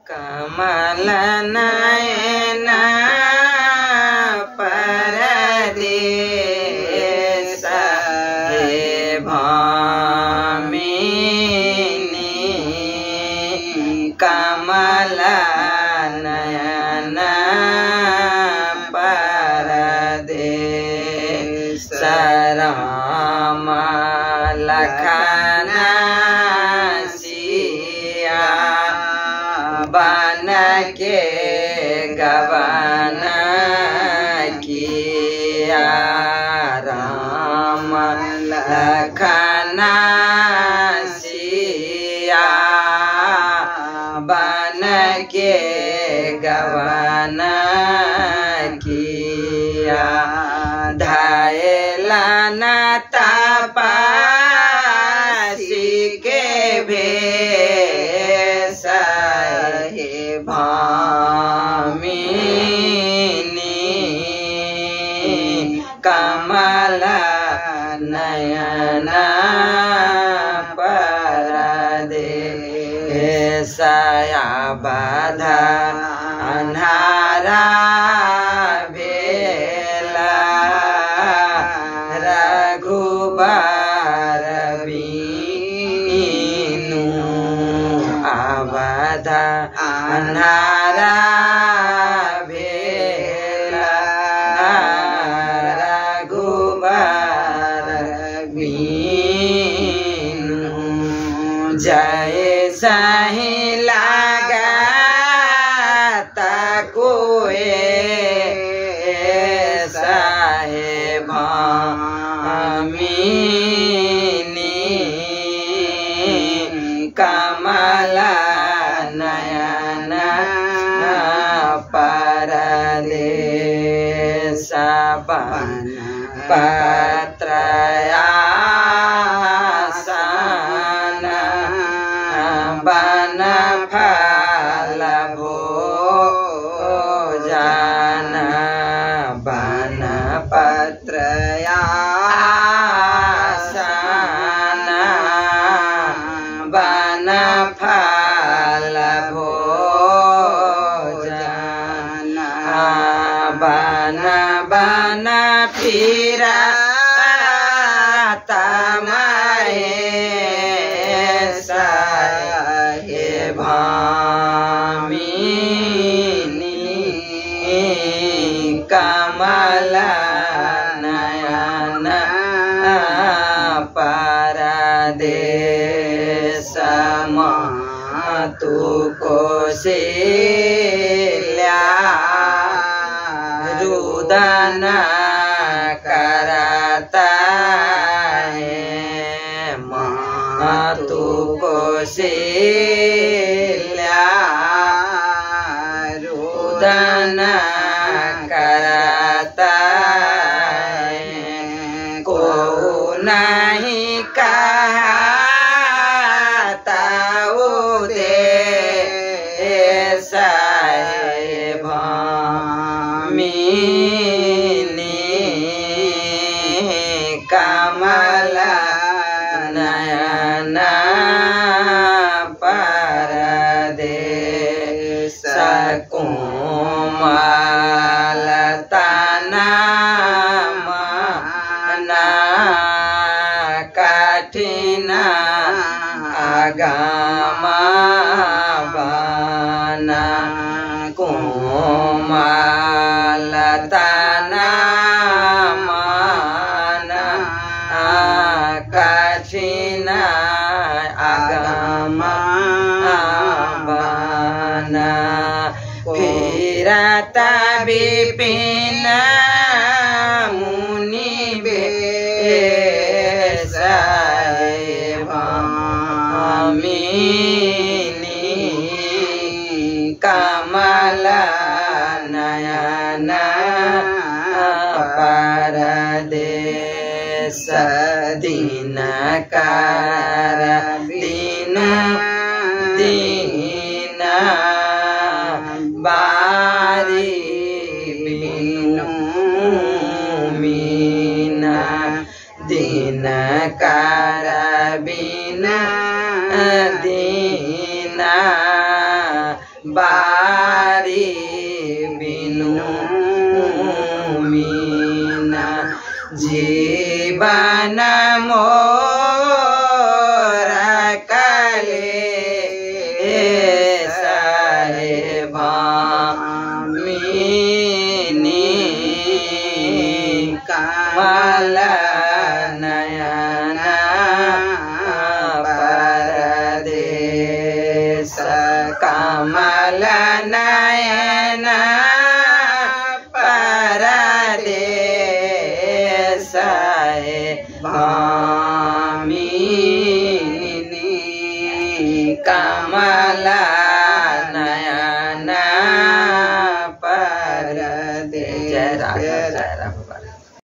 कमलनयना परदेश हे भामिनी कमलनयना परदेश राम लखन सिया बन के गवन किया राम लखन सिया बन के गवन किया धैलन तपासी के भेष हे भामिनी कमल नयना परदेश बध अन्हारा भेला रघुबर बीनु अवध अन्हारा भेला रघुबर बीनु जय सही लागा तकोए साहे भामिनी कमल नयना परदेश पत्रयासन बन फल भोजन बन पत्रयासन बन फल भोजन बन बन फिर हे भामिनी कमल नयना परदेश मातु कौशल्या रुदन करता मातु कौशल्या रुदन करता को नहीं कहता दे भामिनी कमल नयना परदेश कोमलतना मना कठिन आगम बना कोमलतना मना कठिन आगम बना फिरता विपिन मुनि बेश भामिनी कमल नयना परदेश दिनकर दिन दिन बारी बिनु मीना दिनकर बिना दीना बारी बिनु मीना जीवन मोरा कले सारे भामिनी कमल नयना परदेश कमल नयना परदेश भामिनी कमल